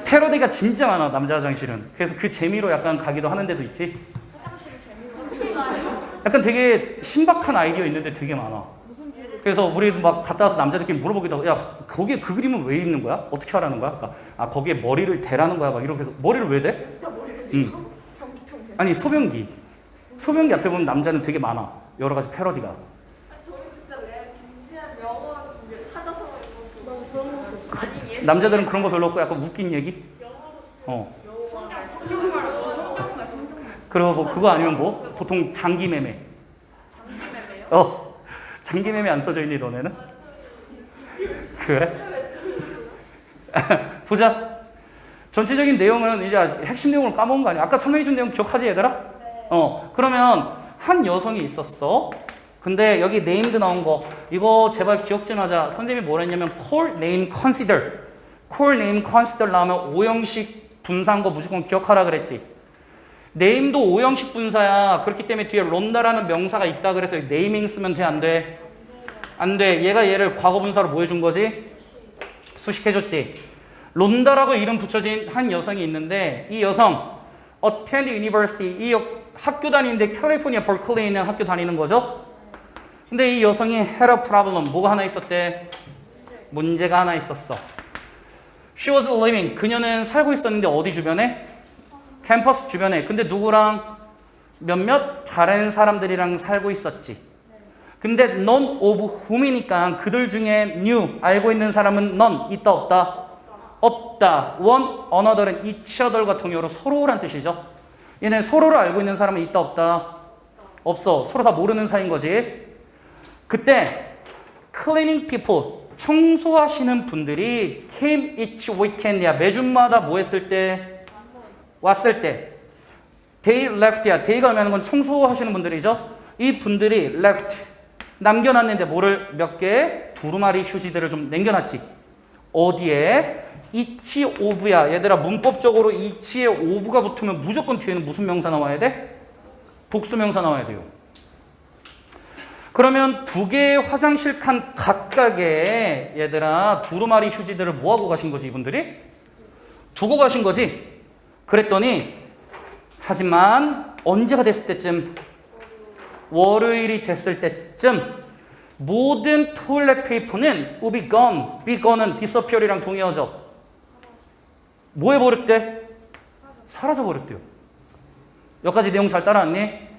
[SPEAKER 1] 패러디가 진짜 많아 남자 화장실은. 그래서 그 재미로 약간 가기도 하는 데도 있지. 약간 되게 신박한 아이디어 있는데 되게 많아. 그래서 우리도 막 갔다 와서 남자들끼리 물어보기도 하고, 야 거기에 그 그림은 왜 있는 거야? 어떻게 하라는 거야? 그러니까, 아 거기에 머리를 대라는 거야 막 이렇게 해서. 머리를 왜 대? 아니 소변기 앞에 보면 남자는 되게 많아. 여러 가지 패러디가. 남자들은 그런 거 별로 없고 약간 웃긴 얘기? 그리고 뭐 그거 아니면 뭐 보통 장기매매. 장기매매 안 써져 있니 너네는? 그래? 보자. 전체적인 내용은 이제 핵심 내용을 까먹은 거 아니야? 아까 설명해 준 내용 기억하지 얘들아? 그러면 한 여성이 있었어. 근데 여기 named 나온 거 이거 제발 기억 좀 하자. 선생님이 뭐라 했냐면 call, name, consider. call, name, consider 나오면 오형식 분사한 거 무조건 기억하라 그랬지. name도 오형식 분사야. 그렇기 때문에 뒤에 론다라는 명사가 있다 그래서 naming 쓰면 돼 안 돼? 안 돼. 얘가 얘를 과거 분사로 뭐 해준 거지? 수식해줬지. 론다라고 이름 붙여진 한 여성이 있는데 이 여성 attend university 이 학교 다니는데 캘리포니아 버클리에 있는 학교 다니는 거죠. 근데 이 여성이 had a problem 뭐가 하나 있었대? 문제가 하나 있었어. She was living 그녀는 살고 있었는데 어디 주변에? 캠퍼스 주변에. 근데 누구랑? 몇몇 다른 사람들이랑 살고 있었지. 근데 none of whom이니까 그들 중에 knew 알고 있는 사람은 none 있다 없다? 없다. one another은 each other과 통역으로 서로란 뜻이죠. 얘는 서로를 알고 있는 사람은 있다 없다? 없어. 서로 다 모르는 사이인 거지. 그때 cleaning people 청소하시는 분들이 came each weekend이야. 매주마다 뭐 했을 때? 왔을 때. They left야. They가 의미하는 건 청소하시는 분들이죠. 이 분들이 left 남겨놨는데 뭐를 몇 개? 두루마리 휴지들을 좀 남겨놨지. 어디에? each of야. 얘들아 문법적으로 each에 of가 붙으면 무조건 뒤에는 무슨 명사 나와야 돼? 복수 명사 나와야 돼요. 그러면 두 개의 화장실 칸 각각에 얘들아 두루마리 휴지들을 뭐하고 가신 거지 이분들이? 두고 가신 거지. 그랬더니 하지만 언제가 됐을 때쯤? 월요일이 됐을 때쯤 모든 토일렛 페이퍼는 be gone, be gone은 disappear이랑 동의어죠. 뭐 해버렸대? 사라져버렸대요. 여기까지 내용 잘 따라왔니?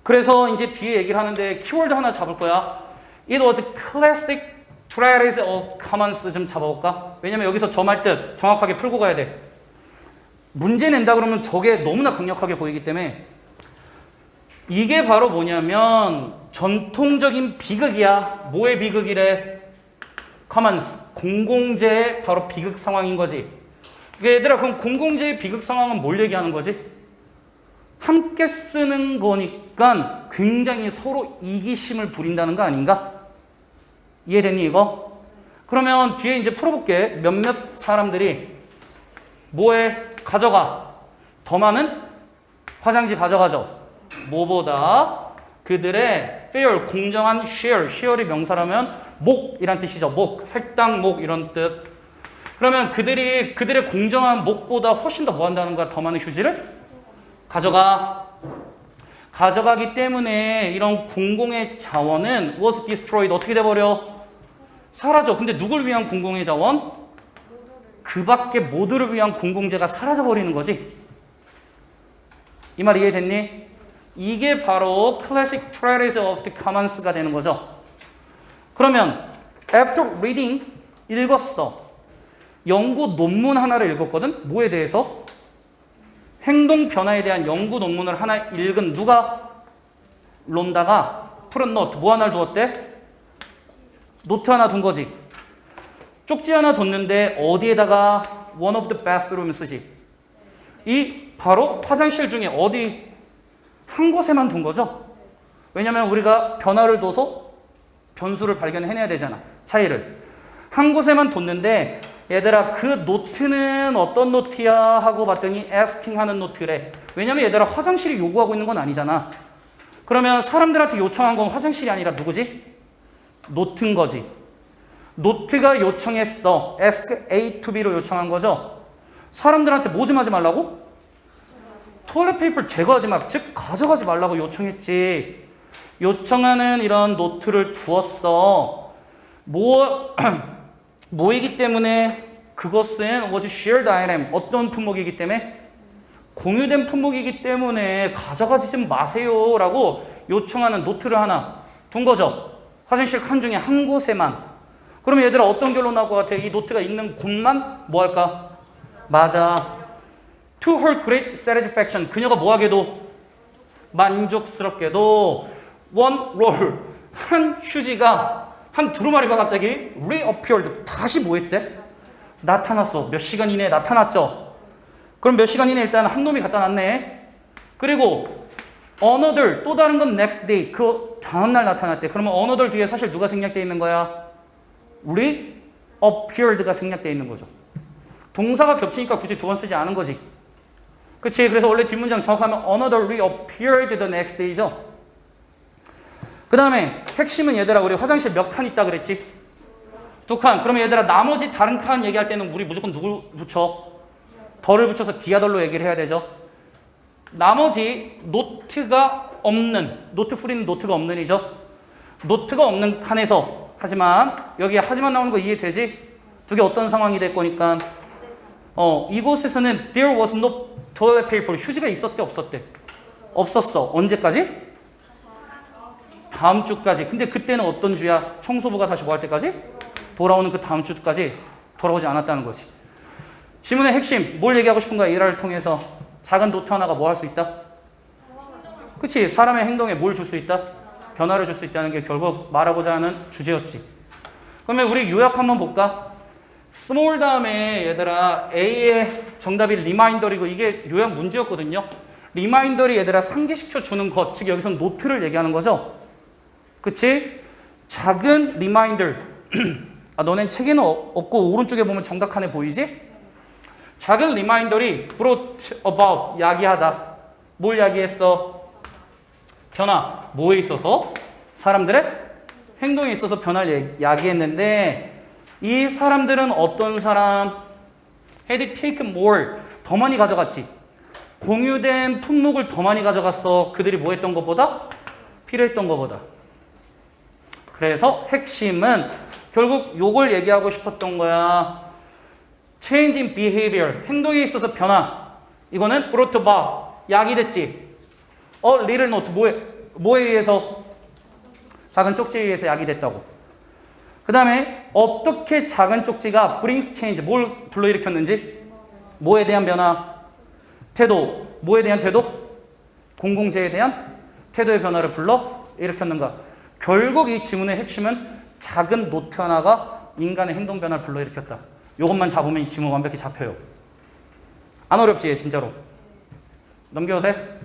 [SPEAKER 1] 그래서 이제 뒤에 얘기를 하는데 키워드 하나 잡을 거야. It was classic treatise of commons. 좀 잡아볼까? 왜냐면 여기서 점할 듯 정확하게 풀고 가야 돼. 문제 낸다 그러면 저게 너무나 강력하게 보이기 때문에 이게 바로 뭐냐면 전통적인 비극이야. 뭐의 비극이래? commons. 공공재의 바로 비극 상황인 거지. 얘들아, 그럼 공공재의 비극 상황은 뭘 얘기하는 거지? 함께 쓰는 거니까 굉장히 서로 이기심을 부린다는 거 아닌가? 이해됐니 이거? 그러면 뒤에 이제 풀어볼게. 몇몇 사람들이 뭐에 가져가? 더 많은 화장지 가져가죠. 뭐보다 그들의 fair, 공정한 share, share이 명사라면 목이란 뜻이죠. 목, 할당 목 이런 뜻. 그러면 그들의 공정한 목보다 훨씬 더 뭐 한다는 거야? 더 많은 휴지를 가져가기 때문에 이런 공공의 자원은 was destroyed. 어떻게 돼버려? 사라져. 근데 누굴 위한 공공의 자원? 그 밖에 모두를 위한 공공재가 사라져버리는 거지. 이 말 이해됐니? 이게 바로 classic treatise of the commons가 되는 거죠. 그러면 after reading, 읽었어. 연구 논문 하나를 읽었거든? 뭐에 대해서? 행동 변화에 대한 연구 논문을 하나 읽은 누가? 론다가 푸른 노트, 뭐 하나를 두었대? 노트 하나 둔 거지. 쪽지 하나 뒀는데 어디에다가 one of the bathroom 쓰지? 이 바로 화장실 중에 어디 한 곳에만 둔 거죠. 왜냐면 우리가 변화를 둬서 변수를 발견해내야 되잖아. 차이를. 한 곳에만 뒀는데 얘들아 그 노트는 어떤 노트야 하고 봤더니 asking 하는 노트래. 왜냐면 얘들아 화장실이 요구하고 있는 건 아니잖아. 그러면 사람들한테 요청한 건 화장실이 아니라 누구지? 노트인 거지. 노트가 요청했어. ask A to B로 요청한 거죠. 사람들한테 뭐 좀 하지 말라고? 토일렛 페이퍼를 제거하지 마. 즉 가져가지 말라고 요청했지. 요청하는 이런 노트를 두었어. 뭐이기 때문에 그것은 was shared item. 어떤 품목이기 때문에? 공유된 품목이기 때문에 가져가지 좀 마세요 라고 요청하는 노트를 하나 둔 거죠. 화장실 칸 중에 한 곳에만. 그럼 얘들아 어떤 결론 나올 것 같아? 이 노트가 있는 곳만 뭐 할까? 맞아. To her great satisfaction. 그녀가 뭐하게도 만족스럽게도 one roll. 한 휴지가 한 두루마리가 갑자기 reappeared. 다시 뭐 했대? 나타났어. 몇 시간 이내에 나타났죠. 그럼 몇 시간 이내에 일단 한 놈이 갖다 놨네. 그리고 another 또 다른 건 next day. 그 다음날 나타났대. 그러면 another 뒤에 사실 누가 생략되어 있는 거야? reappeared가 생략되어 있는 거죠. 동사가 겹치니까 굳이 두 번 쓰지 않은 거지. 그치? 그래서 원래 뒷문장 정확하면 another reappeared the next day죠. 그 다음에 핵심은 얘들아 우리 화장실 몇 칸 있다 그랬지? 2칸. 그러면 얘들아 나머지 다른 칸 얘기할 때는 우리 무조건 누굴 붙여? 덜을 붙여서 디아덜로 얘기를 해야 되죠. 나머지 노트가 없는, 노트 프리는 노트가 없는 이죠. 노트가 없는 칸에서 하지만 여기 하지만 나오는 거 이해되지? 두 개 어떤 상황이 될 거니까 이곳에서는 there was no toilet paper. 휴지가 있었대 없었대? 없었어. 언제까지? 다음 주까지. 근데 그때는 어떤 주야? 청소부가 다시 뭐 할 때까지? 돌아오는 그 다음 주까지 돌아오지 않았다는 거지. 지문의 핵심 뭘 얘기하고 싶은 거야? 일화를 통해서 작은 노트 하나가 뭐 할 수 있다? 그치? 사람의 행동에 뭘 줄 수 있다? 변화를 줄 수 있다는 게 결국 말하고자 하는 주제였지. 그러면 우리 요약 한번 볼까? small 다음에 얘들아 A의 정답이 리마인더리고 이게 요약 문제였거든요. 리마인더리 얘들아 상기시켜 주는 것, 즉 여기서 노트를 얘기하는 거죠. 그치? 작은 리마인더. 아, 너넨 책에는 없고 오른쪽에 보면 정답 칸에 보이지? 작은 리마인더리 brought about 야기하다. 뭘 야기했어? 변화. 뭐에 있어서? 사람들의 행동에 있어서 변화를 야기했는데 이 사람들은 어떤 사람? had taken more. 더 많이 가져갔지. 공유된 품목을 더 많이 가져갔어. 그들이 뭐 했던 것보다? 필요했던 것보다. 그래서 핵심은 결국 요걸 얘기하고 싶었던 거야. change in behavior. 행동에 있어서 변화. 이거는 brought about. 야기됐지. little note. 뭐에 의해서? 작은 쪽지에 의해서 야기됐다고. 그 다음에 어떻게 작은 쪽지가 brings change, 뭘 불러일으켰는지, 뭐에 대한 변화? 태도. 뭐에 대한 태도? 공공재에 대한 태도의 변화를 불러일으켰는가. 결국 이 지문의 핵심은 작은 노트 하나가 인간의 행동 변화를 불러일으켰다. 이것만 잡으면 이 지문 완벽히 잡혀요. 안 어렵지, 진짜로. 넘겨도 돼?